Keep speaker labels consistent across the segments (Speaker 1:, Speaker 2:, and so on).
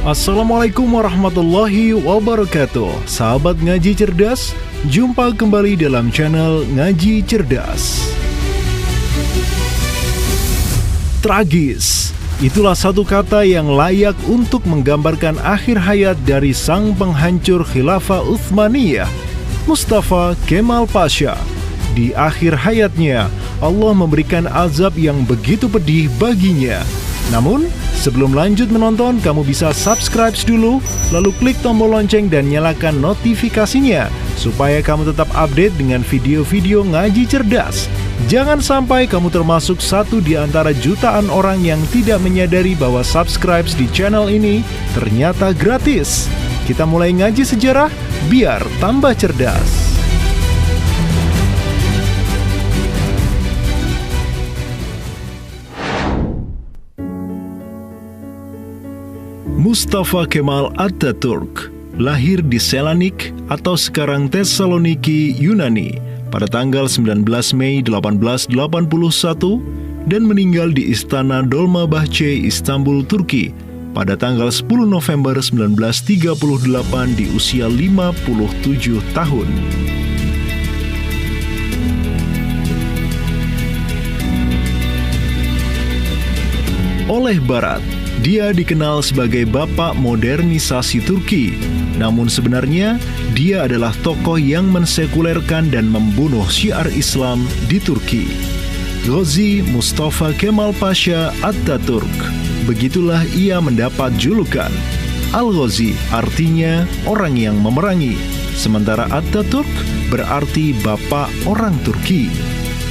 Speaker 1: Assalamualaikum warahmatullahi wabarakatuh. Sahabat Ngaji Cerdas, jumpa kembali dalam channel Ngaji Cerdas. Tragis, itulah satu kata yang layak untuk menggambarkan akhir hayat dari sang penghancur Khilafah Utsmaniyah, Mustafa Kemal Pasha. Di akhir hayatnya, Allah memberikan azab yang begitu pedih baginya. Namun, sebelum lanjut menonton, kamu bisa subscribe dulu, lalu klik tombol lonceng dan nyalakan notifikasinya, supaya kamu tetap update dengan video-video Ngaji Cerdas. Jangan sampai kamu termasuk satu di antara jutaan orang yang tidak menyadari bahwa subscribe di channel ini ternyata gratis. Kita mulai ngaji sejarah, biar tambah cerdas. Mustafa Kemal Atatürk lahir di Selanik atau sekarang Thessaloniki, Yunani pada tanggal 19 Mei 1881 dan meninggal di Istana Dolmabahce, Istanbul, Turki pada tanggal 10 November 1938 di usia 57 tahun. Oleh Barat, dia dikenal sebagai bapak modernisasi Turki. Namun sebenarnya, dia adalah tokoh yang mensekulerkan dan membunuh syiar Islam di Turki. Ghazi Mustafa Kemal Pasha Atatürk. Begitulah ia mendapat julukan. Al-Ghazi artinya orang yang memerangi, sementara Atatürk berarti bapak orang Turki.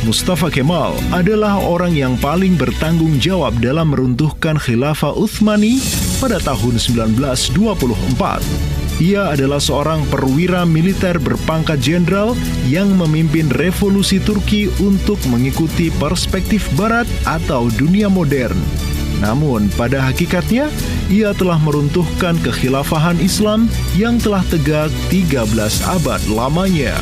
Speaker 1: Mustafa Kemal adalah orang yang paling bertanggung jawab dalam meruntuhkan Khilafah Utsmani pada tahun 1924. Ia adalah seorang perwira militer berpangkat jenderal yang memimpin revolusi Turki untuk mengikuti perspektif Barat atau dunia modern. Namun pada hakikatnya, ia telah meruntuhkan kekhilafahan Islam yang telah tegak 13 abad lamanya.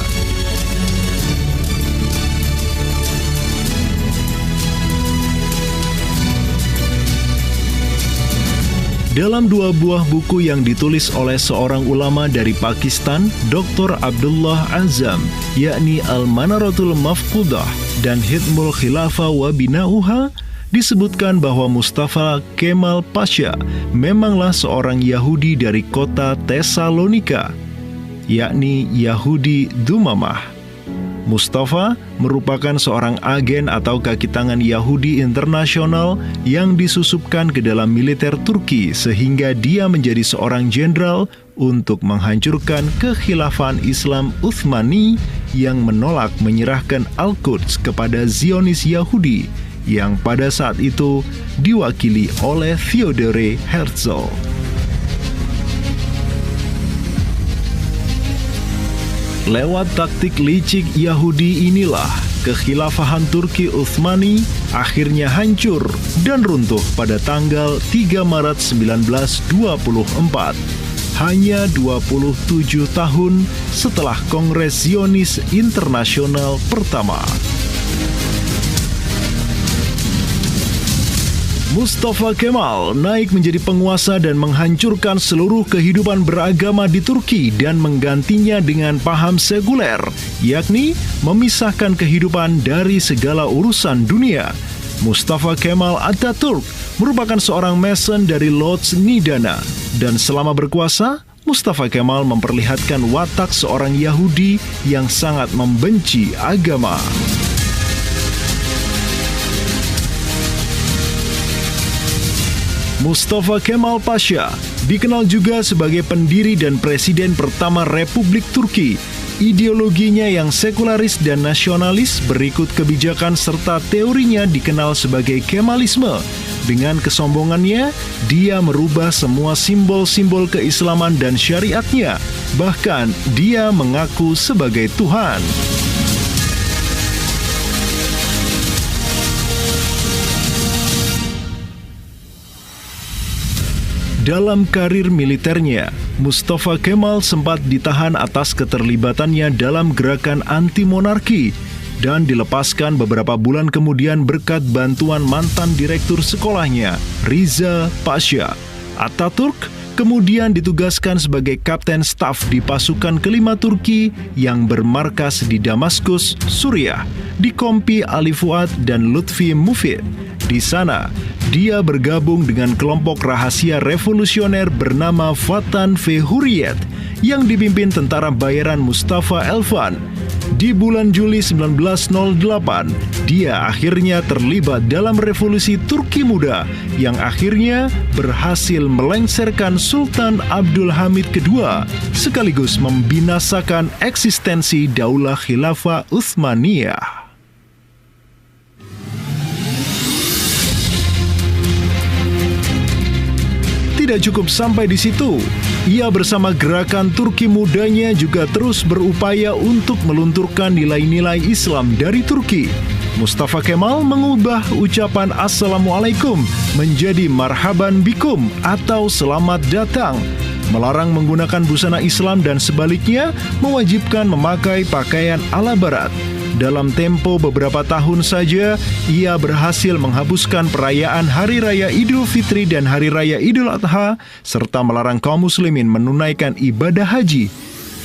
Speaker 1: Dalam dua buah buku yang ditulis oleh seorang ulama dari Pakistan, Dr. Abdullah Azam, yakni Al-Manaratul Mafqudah dan Hidmul Khilafah wa Bina'uha, disebutkan bahwa Mustafa Kemal Pasha memanglah seorang Yahudi dari kota Tesalonika, yakni Yahudi Dumamah. Mustafa merupakan seorang agen atau kaki tangan Yahudi internasional yang disusupkan ke dalam militer Turki sehingga dia menjadi seorang jenderal untuk menghancurkan kekhilafahan Islam Utsmani yang menolak menyerahkan Al-Quds kepada Zionis Yahudi yang pada saat itu diwakili oleh Theodore Herzl. Lewat taktik licik Yahudi inilah, kekhilafahan Turki Utsmani akhirnya hancur dan runtuh pada tanggal 3 Maret 1924. Hanya 27 tahun setelah Kongres Zionis Internasional pertama. Mustafa Kemal naik menjadi penguasa dan menghancurkan seluruh kehidupan beragama di Turki dan menggantinya dengan paham sekuler, yakni memisahkan kehidupan dari segala urusan dunia. Mustafa Kemal Atatürk merupakan seorang Mason dari Lodz Nidana, dan selama berkuasa, Mustafa Kemal memperlihatkan watak seorang Yahudi yang sangat membenci agama. Mustafa Kemal Pasha dikenal juga sebagai pendiri dan presiden pertama Republik Turki. Ideologinya yang sekularis dan nasionalis berikut kebijakan serta teorinya dikenal sebagai Kemalisme. Dengan kesombongannya, dia merubah semua simbol-simbol keislaman dan syariatnya. Bahkan, dia mengaku sebagai Tuhan. Dalam karir militernya, Mustafa Kemal sempat ditahan atas keterlibatannya dalam gerakan anti-monarki dan dilepaskan beberapa bulan kemudian berkat bantuan mantan direktur sekolahnya, Riza Pasha. Atatürk Kemudian ditugaskan sebagai kapten staf di pasukan kelima Turki yang bermarkas di Damaskus, Suriah, di kompi Ali Fuad dan Lutfi Mufid. Di sana, dia bergabung dengan kelompok rahasia revolusioner bernama Vatan ve Hurriyet yang dipimpin tentara bayaran Mustafa Elvan. Di bulan Juli 1908, dia akhirnya terlibat dalam revolusi Turki Muda yang akhirnya berhasil melengsarkan Sultan Abdul Hamid II sekaligus membinasakan eksistensi Daulah Khilafah Utsmaniyah. Tidak cukup sampai di situ, ia bersama gerakan Turki mudanya juga terus berupaya untuk melunturkan nilai-nilai Islam dari Turki. Mustafa Kemal mengubah ucapan Assalamualaikum menjadi Marhaban Bikum atau Selamat Datang, melarang menggunakan busana Islam dan sebaliknya mewajibkan memakai pakaian ala Barat. Dalam tempo beberapa tahun saja, ia berhasil menghapuskan perayaan Hari Raya Idul Fitri dan Hari Raya Idul Adha, serta melarang kaum muslimin menunaikan ibadah haji,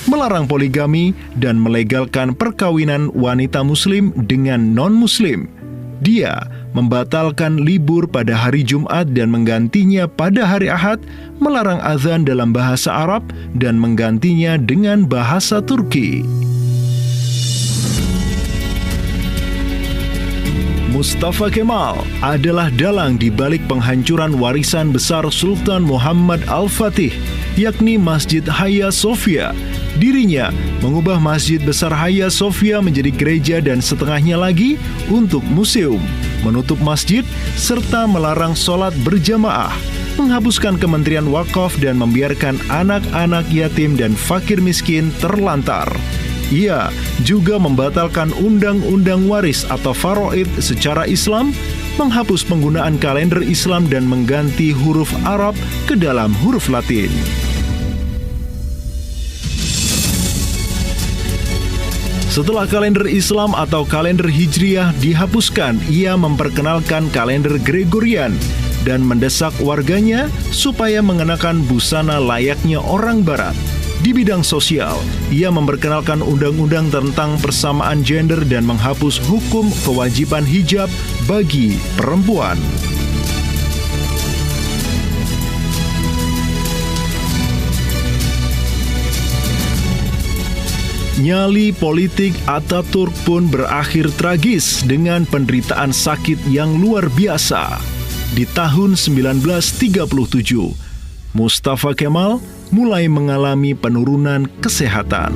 Speaker 1: melarang poligami, dan melegalkan perkawinan wanita muslim dengan non-muslim. Dia membatalkan libur pada hari Jumat dan menggantinya pada hari Ahad, melarang azan dalam bahasa Arab, dan menggantinya dengan bahasa Turki. Mustafa Kemal adalah dalang di balik penghancuran warisan besar Sultan Muhammad Al-Fatih, yakni Masjid Hagia Sophia. Dirinya mengubah Masjid Besar Hagia Sophia menjadi gereja dan setengahnya lagi untuk museum, menutup masjid, serta melarang sholat berjamaah, menghapuskan Kementerian Wakaf dan membiarkan anak-anak yatim dan fakir miskin terlantar. Ia juga membatalkan undang-undang waris atau faraid secara Islam, menghapus penggunaan kalender Islam dan mengganti huruf Arab ke dalam huruf Latin. Setelah kalender Islam atau kalender Hijriah dihapuskan, ia memperkenalkan kalender Gregorian dan mendesak warganya supaya mengenakan busana layaknya orang Barat. Di bidang sosial, ia memperkenalkan undang-undang tentang persamaan gender dan menghapus hukum kewajiban hijab bagi perempuan. Nyali politik Ataturk pun berakhir tragis dengan penderitaan sakit yang luar biasa. Di tahun 1937, Mustafa Kemal mulai mengalami penurunan kesehatan.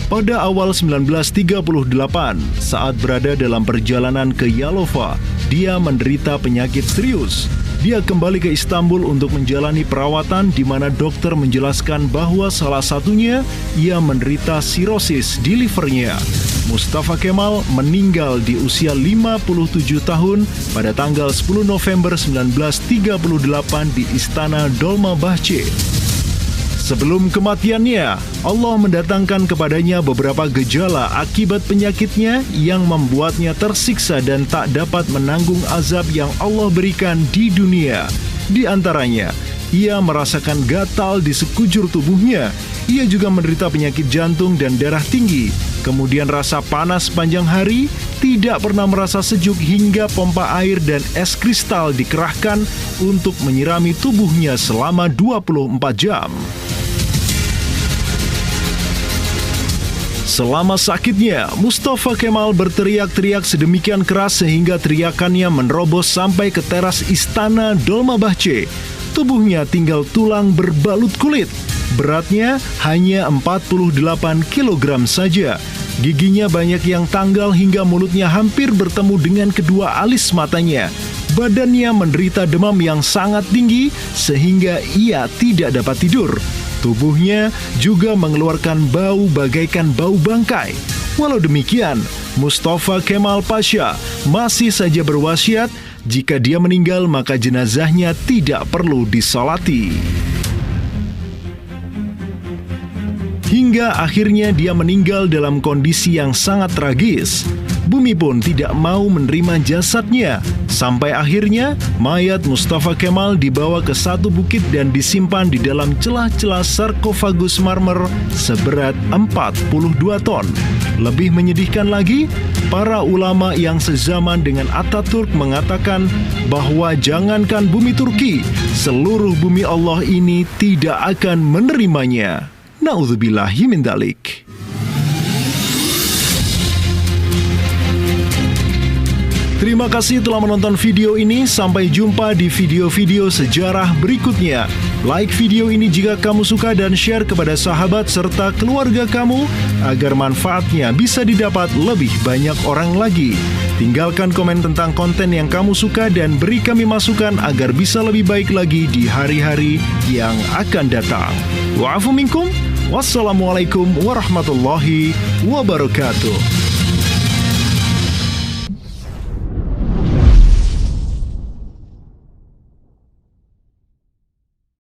Speaker 1: Pada awal 1938, saat berada dalam perjalanan ke Yalova, dia menderita penyakit serius. Dia kembali ke Istanbul untuk menjalani perawatan di mana dokter menjelaskan bahwa salah satunya ia menderita sirosis di livernya. Mustafa Kemal meninggal di usia 57 tahun pada tanggal 10 November 1938 di Istana Dolmabahce. Sebelum kematiannya, Allah mendatangkan kepadanya beberapa gejala akibat penyakitnya yang membuatnya tersiksa dan tak dapat menanggung azab yang Allah berikan di dunia. Di antaranya, ia merasakan gatal di sekujur tubuhnya. Ia juga menderita penyakit jantung dan darah tinggi. Kemudian rasa panas sepanjang hari, tidak pernah merasa sejuk hingga pompa air dan es kristal dikerahkan untuk menyirami tubuhnya selama 24 jam. Selama sakitnya, Mustafa Kemal berteriak-teriak sedemikian keras sehingga teriakannya menerobos sampai ke teras Istana Dolmabahce. Tubuhnya tinggal tulang berbalut kulit. Beratnya hanya 48 kg saja. Giginya banyak yang tanggal hingga mulutnya hampir bertemu dengan kedua alis matanya. Badannya menderita demam yang sangat tinggi sehingga ia tidak dapat tidur. Tubuhnya juga mengeluarkan bau bagaikan bau bangkai. Walau demikian, Mustafa Kemal Pasha masih saja berwasiat jika dia meninggal maka jenazahnya tidak perlu disolati. Hingga akhirnya dia meninggal dalam kondisi yang sangat tragis. Bumi pun tidak mau menerima jasadnya. Sampai akhirnya mayat Mustafa Kemal dibawa ke satu bukit dan disimpan di dalam celah-celah sarkofagus marmer seberat 42 ton. Lebih menyedihkan lagi, para ulama yang sezaman dengan Ataturk mengatakan bahwa jangankan bumi Turki, seluruh bumi Allah ini tidak akan menerimanya. Na'udzubillahi min dzalik. Terima kasih telah menonton video ini. Sampai jumpa di video-video sejarah berikutnya. Like video ini jika kamu suka dan share kepada sahabat serta keluarga kamu agar manfaatnya bisa didapat lebih banyak orang lagi. Tinggalkan komen tentang konten yang kamu suka dan beri kami masukan agar bisa lebih baik lagi di hari-hari yang akan datang. Wa'afu minkum. Wassalamualaikum warahmatullahi wabarakatuh.